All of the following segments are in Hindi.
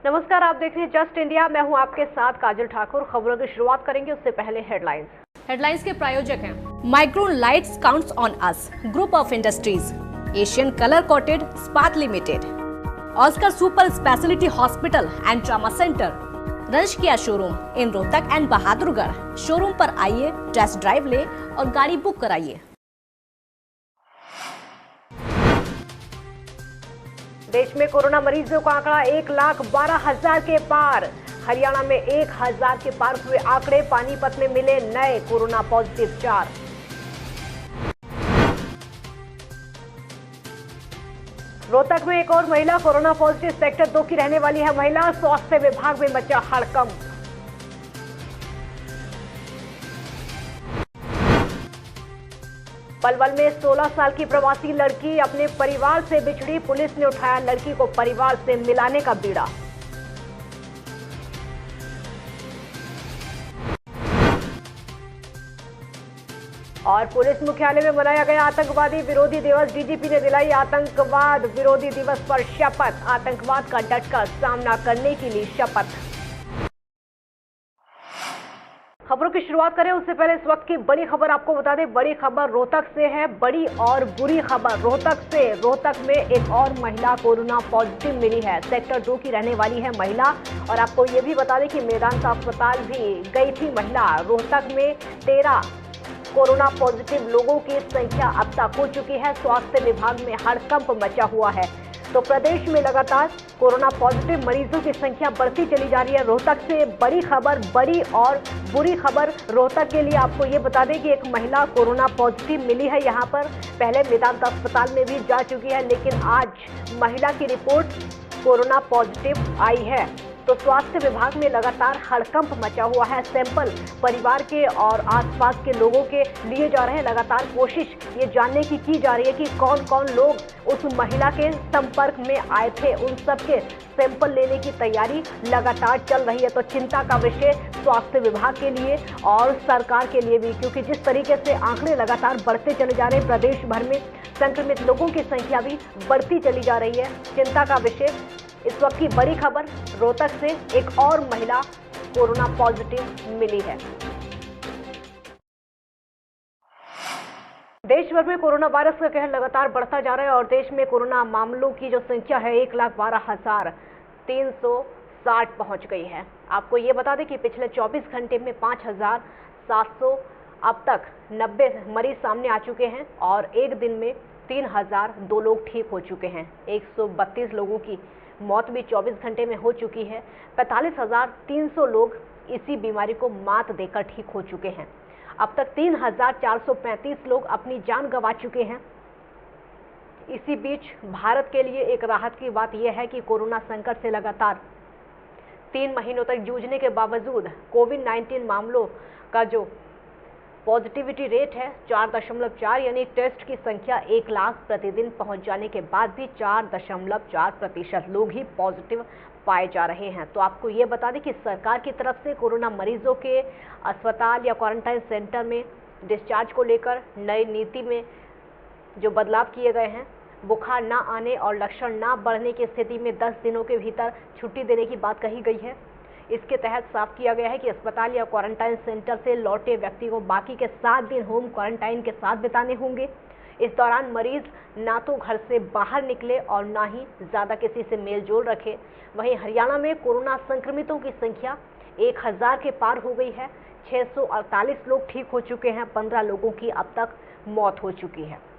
नमस्कार, आप देख रहे हैं जस्ट इंडिया। मैं हूं आपके साथ काजल ठाकुर। खबरों की शुरुआत करेंगे उससे पहले हेडलाइंस के प्रायोजक हैं Micron lights counts on us, group of industries, Asian colour coated स्पात limited, Oscar super speciality hospital and trauma centre, रंश Kia showroom in Rohtak and Bahadurgarh. Showroom पर आइए, टेस्ट ड्राइव ले और गाड़ी बुक कराइए। देश में कोरोना मरीजों का आंकड़ा 1,12,000 के पार। हरियाणा में 1,000 के पार हुए आंकड़े। पानीपत में मिले नए कोरोना पॉजिटिव 4। रोहतक में एक और महिला कोरोना पॉजिटिव। सेक्टर 2 की रहने वाली है महिला। स्वास्थ्य विभाग में मचा हड़कंप। पलवल में 16 साल की प्रवासी लड़की अपने परिवार से बिछड़ी। पुलिस ने उठाया लड़की को परिवार से मिलाने का बीड़ा। और पुलिस मुख्यालय में मनाया गया आतंकवादी विरोधी दिवस। डीजीपी ने दिलाई आतंकवाद विरोधी दिवस पर शपथ। आतंकवाद का डटकर सामना करने की ली शपथ। खबरों की शुरुआत करें उससे पहले इस वक्त की बड़ी खबर आपको बता दें। बड़ी खबर रोहतक से है। बड़ी और बुरी खबर रोहतक में एक और महिला कोरोना पॉजिटिव मिली है। सेक्टर 2 की रहने वाली है महिला। और आपको ये भी बता दें कि मेदांता अस्पताल भी गई थी महिला। रोहतक में 13 कोरोना पॉजिटिव लोगों की संख्या अब तक हो चुकी है। स्वास्थ्य विभाग में हड़कंप मचा हुआ है। तो प्रदेश में लगातार कोरोना पॉजिटिव मरीजों की संख्या बढ़ती चली जा रही है। रोहतक से बड़ी खबर, बड़ी और बुरी खबर रोहतक के लिए आपको ये बता दें कि एक महिला कोरोना पॉजिटिव मिली है। यहाँ पर पहले मेदांता अस्पताल में भी जा चुकी है, लेकिन आज महिला की रिपोर्ट कोरोना पॉजिटिव आई है। तो स्वास्थ्य विभाग में लगातार हड़कंप मचा हुआ है। सैंपल परिवार के और आसपास के लोगों के लिए जा रहे हैं। लगातार कोशिश ये जानने की जा रही है कि कौन कौन लोग उस महिला के संपर्क में आए थे। उन सबके सैंपल लेने की तैयारी लगातार चल रही है। तो चिंता का विषय स्वास्थ्य विभाग के लिए और सरकार के लिए भी, क्योंकि जिस तरीके से आंकड़े लगातार बढ़ते चले जा रहे हैं, प्रदेश भर में संक्रमित लोगों की संख्या भी बढ़ती चली जा रही है। चिंता का विषय इस वक्त की बड़ी खबर रोहतक से एक और महिला कोरोना पॉजिटिव मिली है। देश भर में कोरोना वायरस का कहर लगातार बढ़ता जा रहा है और देश में कोरोना मामलों की जो संख्या है 1,12,360 पहुंच गई है। आपको ये बता दें कि पिछले 24 घंटे में 5,700 अब तक 90 मरीज सामने आ चुके हैं और एक दिन में 3,002 लोग ठीक हो चुके हैं। 132 लोगों की मौत भी 24 घंटे में हो चुकी है। 45,300 लोग इसी बीमारी को मात देकर ठीक हो चुके हैं। अब तक 3,435 लोग अपनी जान गंवा चुके हैं। इसी बीच भारत के लिए एक राहत की बात यह है कि कोरोना संकट से लगातार 3 महीनों तक जूझने के बावजूद कोविड-19 मामलों का जो पॉजिटिविटी रेट है 4.4, यानी टेस्ट की संख्या 1 लाख प्रतिदिन पहुंच जाने के बाद भी 4.4% लोग ही पॉजिटिव पाए जा रहे हैं। तो आपको ये बता दें कि सरकार की तरफ से कोरोना मरीजों के अस्पताल या क्वारंटाइन सेंटर में डिस्चार्ज को लेकर नई नीति में जो बदलाव किए गए हैं, बुखार ना आने और लक्षण ना बढ़ने की स्थिति में 10 दिनों के भीतर छुट्टी देने की बात कही गई है। इसके तहत साफ किया गया है कि अस्पताल या क्वारंटाइन सेंटर से लौटे व्यक्ति को बाकी के 7 दिन होम क्वारंटाइन के साथ बिताने होंगे। इस दौरान मरीज ना तो घर से बाहर निकले और ना ही ज़्यादा किसी से मेल जोल रखे। वहीं हरियाणा में कोरोना संक्रमितों की संख्या 1,000 के पार हो गई है। 648 लोग ठीक हो चुके हैं। 15 लोगों की अब तक मौत हो चुकी है।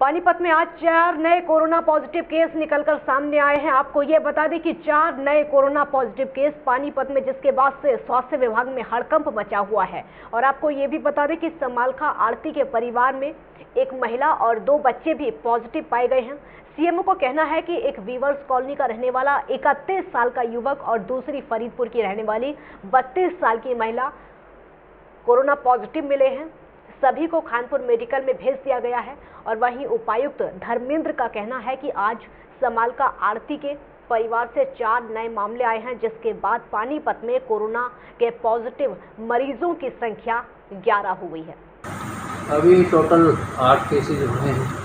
पानीपत में आज 4 नए कोरोना पॉजिटिव केस निकलकर सामने आए हैं। आपको ये बता दें कि 4 नए कोरोना पॉजिटिव केस पानीपत में, जिसके बाद से स्वास्थ्य विभाग में हड़कंप मचा हुआ है। और आपको ये भी बता दें कि समालखा आरती के परिवार में एक महिला और 2 बच्चे भी पॉजिटिव पाए गए हैं। सीएमओ को कहना है कि एक वीवर्स कॉलोनी का रहने वाला 31 साल का युवक और दूसरी फरीदपुर की रहने वाली 32 साल की महिला कोरोना पॉजिटिव मिले हैं। सभी को खानपुर मेडिकल में भेज दिया गया है। और वहीं उपायुक्त धर्मेंद्र का कहना है कि आज समालखा आरती के परिवार से 4 नए मामले आए हैं, जिसके बाद पानीपत में कोरोना के पॉजिटिव मरीजों की संख्या 11 हो गई है। अभी टोटल 8 केसेज हुए हैं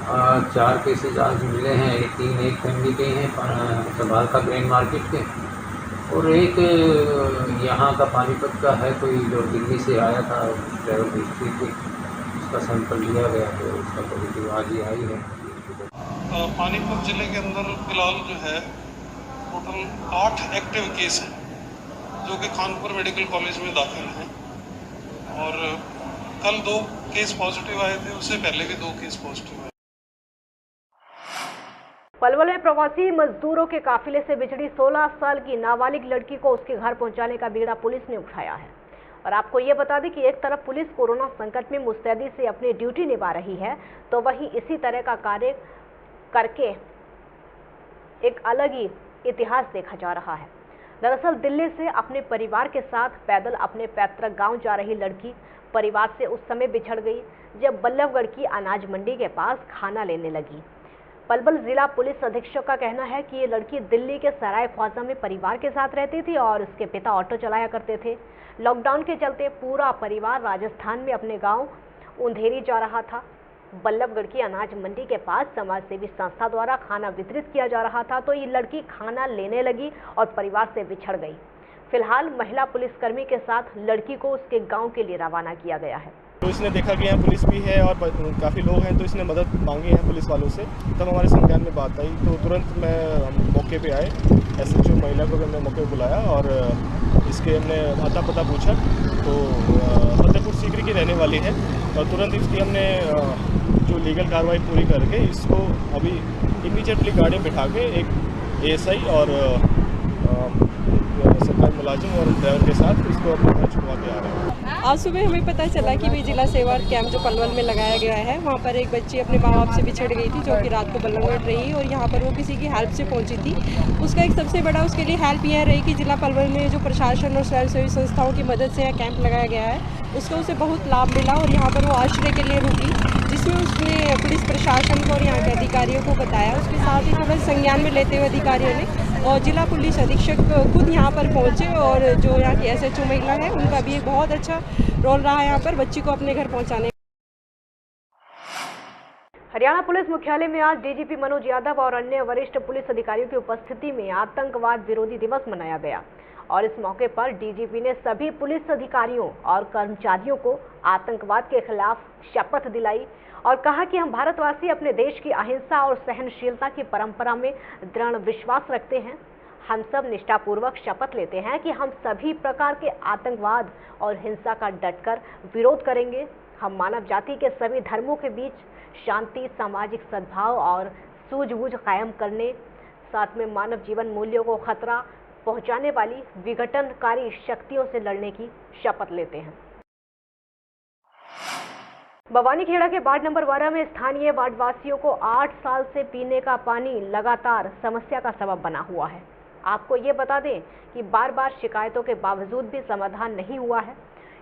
4 केसेज आज मिले हैं। एक फैमिली के हैं संभाल का ग्रेन मार्केट के, और एक यहाँ का पानीपत का है, कोई जो दिल्ली से आया था ट्रैवल हिस्ट्री के, उसका सैंपल लिया गया तो उसका पॉजिटिव आज ही आई है। पानीपत ज़िले के अंदर फिलहाल जो है टोटल 8 एक्टिव केस हैं जो कि कानपुर मेडिकल कॉलेज में दाखिल हैं, और कल 2 केस पॉजिटिव आए थे, उससे पहले भी 2 केस पॉजिटिव आए। पलवल में प्रवासी मजदूरों के काफिले से बिछड़ी 16 साल की नाबालिग लड़की को उसके घर पहुंचाने का बीड़ा पुलिस ने उठाया है। और आपको ये बता दें कि एक तरफ पुलिस कोरोना संकट में मुस्तैदी से अपनी ड्यूटी निभा रही है, तो वहीं इसी तरह का कार्य करके एक अलग ही इतिहास देखा जा रहा है। दरअसल दिल्ली से अपने परिवार के साथ पैदल अपने पैतृक गांव जा रही लड़की परिवार से उस समय बिछड़ गई जब बल्लभगढ़ की अनाज मंडी के पास खाना लेने लगी। पलवल जिला पुलिस अधीक्षक का कहना है कि ये लड़की दिल्ली के सराय ख्वाजा में परिवार के साथ रहती थी और उसके पिता ऑटो चलाया करते थे। लॉकडाउन के चलते पूरा परिवार राजस्थान में अपने गांव उंधेरी जा रहा था। बल्लभगढ़ की अनाज मंडी के पास समाज सेवी संस्था द्वारा खाना वितरित किया जा रहा था, तो ये लड़की खाना लेने लगी और परिवार से बिछड़ गई। फिलहाल महिला पुलिसकर्मी के साथ लड़की को उसके गाँव के लिए रवाना किया गया है। तो इसने देखा कि यहाँ पुलिस भी है और काफ़ी लोग हैं, तो इसने मदद मांगी है पुलिस वालों से। तब हमारे संज्ञान में बात आई तो तुरंत हम मौके पे आए। एसएचओ महिला को भी हमने मौके पे बुलाया और इसके हमने आता पता पूछा तो फतेहपुर सीकरी की रहने वाली है, और तुरंत इसकी हमने जो लीगल कार्रवाई पूरी करके इसको अभी इमीडिएटली गाड़ी बिठा के एक एएसआई और सरकारी मुलाजिम और ड्राइवर के साथ इसको अपने घर छुड़वा के आ रहे हैं। आज सुबह हमें पता चला कि भी जिला सेवा कैंप जो पलवल में लगाया गया है, वहाँ पर एक बच्ची अपने माँ बाप से बिछड़ गई थी जो कि रात को बल्लभगढ़ रही, और यहाँ पर वो किसी की हेल्प से पहुँची थी। उसका एक सबसे बड़ा उसके लिए हेल्प यह रही कि जिला पलवल में जो प्रशासन और स्वयंसेवी संस्थाओं की मदद से यह कैंप लगाया गया है, उसका उसे बहुत लाभ मिला और यहाँ पर वो आश्रय के लिए रुकी, जिसमें उसने पुलिस प्रशासन को और यहाँ के अधिकारियों को बताया। उसके साथ ही तुरंत संज्ञान में लेते हुए अधिकारियों ने और जिला पुलिस अधीक्षक खुद यहाँ पर पहुँचे, और जो यहाँ की एसएचओ महिला है उनका भी एक बहुत अच्छा रोल रहा है यहाँ पर बच्ची को अपने घर पहुँचाने। हरियाणा पुलिस मुख्यालय में आज डीजीपी मनोज यादव और अन्य वरिष्ठ पुलिस अधिकारियों की उपस्थिति में आतंकवाद विरोधी दिवस मनाया गया, और इस मौके पर डीजीपी ने सभी पुलिस अधिकारियों और कर्मचारियों को आतंकवाद के खिलाफ शपथ दिलाई और कहा कि हम भारतवासी अपने देश की अहिंसा और सहनशीलता की परंपरा में दृढ़ विश्वास रखते हैं। हम सब निष्ठापूर्वक शपथ लेते हैं कि हम सभी प्रकार के आतंकवाद और हिंसा का डटकर विरोध करेंगे। हम मानव जाति के सभी धर्मों के बीच शांति, सामाजिक सद्भाव और सूझबूझ कायम करने, साथ में मानव जीवन मूल्यों को खतरा पहुंचाने वाली विघटनकारी शक्तियों से लड़ने की शपथ लेते हैं। बवानीखेड़ा के वार्ड नंबर 12 में स्थानीय वार्डवासियों को 8 साल से पीने का पानी लगातार समस्या का सबब बना हुआ है। आपको ये बता दें कि बार बार शिकायतों के बावजूद भी समाधान नहीं हुआ है।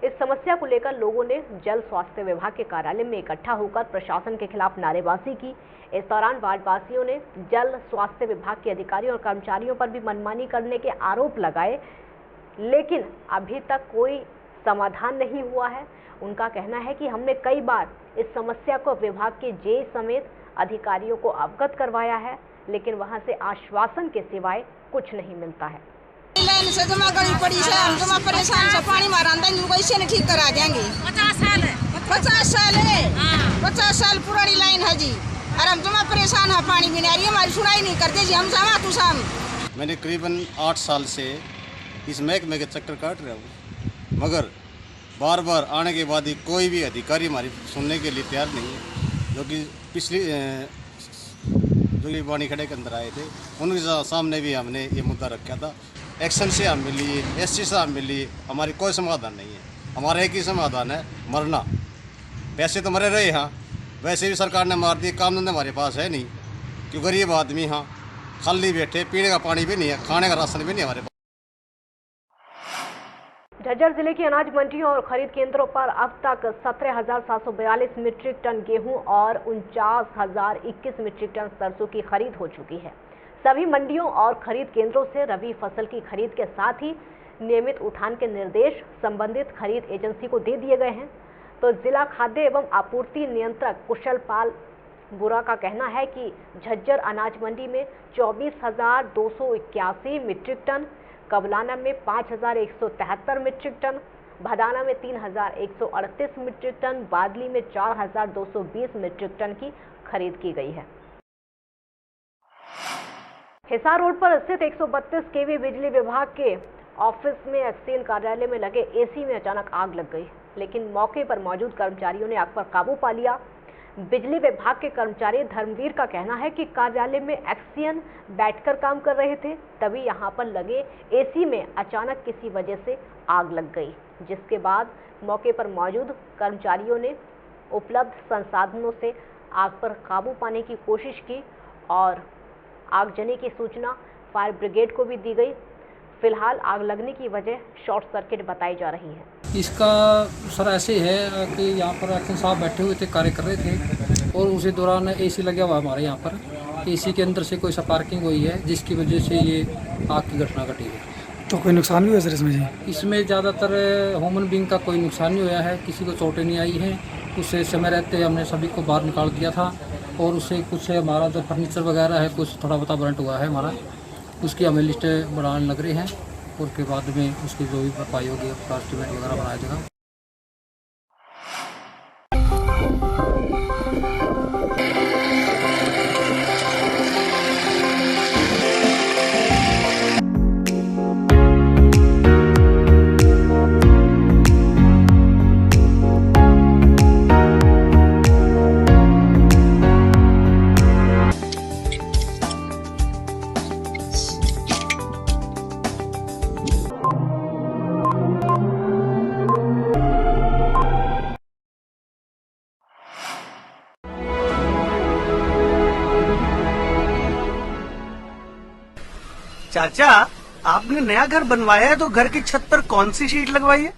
इस समस्या को लेकर लोगों ने जल स्वास्थ्य विभाग के कार्यालय में इकट्ठा होकर प्रशासन के खिलाफ नारेबाजी की। इस दौरान वार्डवासियों ने जल स्वास्थ्य विभाग के अधिकारियों और कर्मचारियों पर भी मनमानी करने के आरोप लगाए, लेकिन अभी तक कोई समाधान नहीं हुआ है। उनका कहना है कि हमने कई बार इस समस्या को विभाग के जेई समेत अधिकारियों को अवगत करवाया है, लेकिन वहां से आश्वासन के सिवाय कुछ नहीं मिलता है। लाइन से जमा करी पड़ी से हम जमा परेशान से पानी मारंदा न्यू कैसे नहीं ठीक करा देंगे। 50 साल है 50 साल पुरानी लाइन है जी, और हम जमा परेशान है, पानी भी नहीं आ रही, हमारी सुनाई नहीं करते जी। हम सामा तू साम मैंने करीबन 8 साल से इस महकमे के चक्कर काट रहा हूँ, मगर बार बार आने के बाद ही कोई भी अधिकारी हमारी सुनने के लिए तैयार नहीं है। जो कि पिछली जो कि बवानीखेड़ा के अंदर आए थे, उनके सामने भी हमने ये मुद्दा रखा था। एक्शन से हम मिली, एससी से हम मिली, हमारी कोई समाधान नहीं है। हमारा एक ही समाधान है, मरना। पैसे तो मरे रहे हाँ, वैसे भी सरकार ने मार दिए, काम धंधे हमारे पास है नहीं, क्यों गरीब आदमी हाँ खाली बैठे, पीने का पानी भी नहीं है, खाने का राशन भी नहीं हमारे पास। झज्जर जिले की अनाज मंडियों और खरीद केंद्रों पर अब तक 17,742 मीट्रिक टन गेहूं और 49,021 मीट्रिक टन सरसों की खरीद हो चुकी है। सभी मंडियों और खरीद केंद्रों से रबी फसल की खरीद के साथ ही नियमित उठान के निर्देश संबंधित खरीद एजेंसी को दे दिए गए हैं। तो जिला खाद्य एवं आपूर्ति नियंत्रक कुशल पाल बुरा का कहना है कि झज्जर अनाज मंडी में 24,281 मीट्रिक टन, कबलाना में 5,173 मीट्रिक टन, भदाना में 3,138 मीट्रिक टन, बादली में 4,220 मीट्रिक टन की खरीद की गई है। हिसार रोड पर स्थित 132 केवी बिजली विभाग के ऑफिस में एक्सचेंज कार्यालय में लगे एसी में अचानक आग लग गई, लेकिन मौके पर मौजूद कर्मचारियों ने आग पर काबू पा लिया। बिजली विभाग के कर्मचारी धर्मवीर का कहना है कि कार्यालय में एक्सचेंज बैठकर काम कर रहे थे, तभी यहां पर लगे एसी में अचानक किसी वजह से आग लग गई, जिसके बाद मौके पर मौजूद कर्मचारियों ने उपलब्ध संसाधनों से आग पर काबू पाने की कोशिश की और आगजनी की सूचना फायर ब्रिगेड को भी दी गई। फिलहाल आग लगने की वजह शॉर्ट सर्किट बताई जा रही है। इसका सर ऐसे है कि यहाँ पर एक्शन साहब बैठे हुए थे, कार्य कर रहे थे और उसी दौरान एसी लगा हुआ हमारे यहाँ पर, एसी के अंदर से कोई स्पार्किंग हुई है जिसकी वजह से ये आग की घटना घटी है। तो कोई नुकसान भी हुआ सर इसमें जी? इसमें ज़्यादातर ह्यूमन बीइंग का कोई नुकसान नहीं हुआ है, किसी को चोटें नहीं आई हैं। कुछ समय रहते हमने सभी को बाहर निकाल दिया था और उससे कुछ हमारा जो फर्नीचर वगैरह है कुछ थोड़ा बहुत बर्न हुआ है हमारा, उसकी हमें लिस्ट बनाने लग रहे हैं और उसके बाद में उसकी जो भी भरपाई होगी प्लास्टिक वगैरह बनाया जाएगा। चाचा, आपने नया घर बनवाया है तो घर की छत पर कौन सी शीट लगवाई है?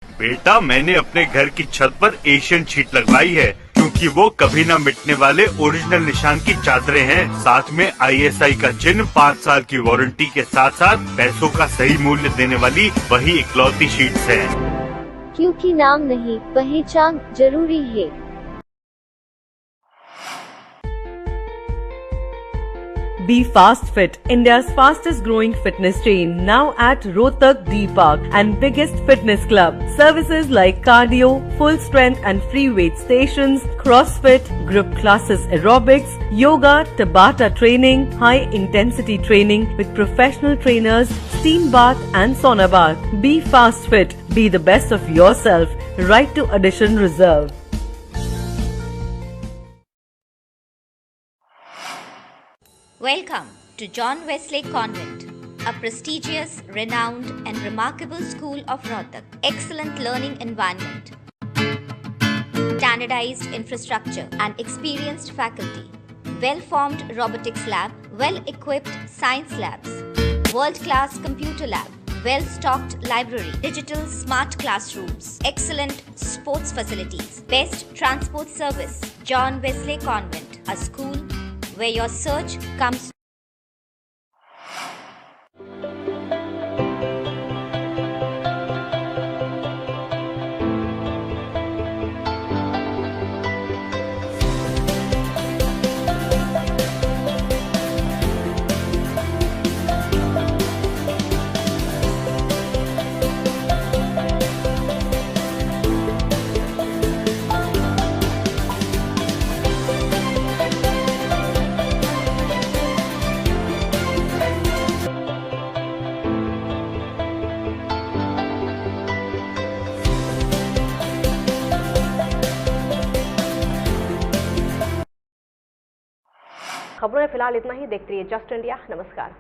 बेटा, मैंने अपने घर की छत पर एशियन शीट लगवाई है क्योंकि वो कभी न मिटने वाले ओरिजिनल निशान की चादरें हैं। साथ में ISI का चिन्ह, 5 साल की वारंटी के साथ साथ पैसों का सही मूल्य देने वाली वही इकलौती शीट्स हैं। क्योंकि नाम नहीं, पहचान जरूरी है। Be Fast Fit, India's fastest growing fitness chain, now at Rohtak D Park and biggest fitness club. Services like cardio, full strength and free weight stations, CrossFit, group classes, aerobics, yoga, Tabata training, high intensity training with professional trainers, steam bath and sauna bath. Be Fast Fit, be the best of yourself. Right to addition reserved. Welcome to John Wesley Convent, a prestigious, renowned and remarkable school of Rohtak. Excellent learning environment, standardized infrastructure and experienced faculty, well-formed robotics lab, well-equipped science labs, world-class computer lab, well-stocked library, digital smart classrooms, excellent sports facilities, best transport service. John Wesley Convent, a school where your search comes. खबरों में फिलहाल इतना ही। देखते रहिए जस्ट इंडिया। नमस्कार।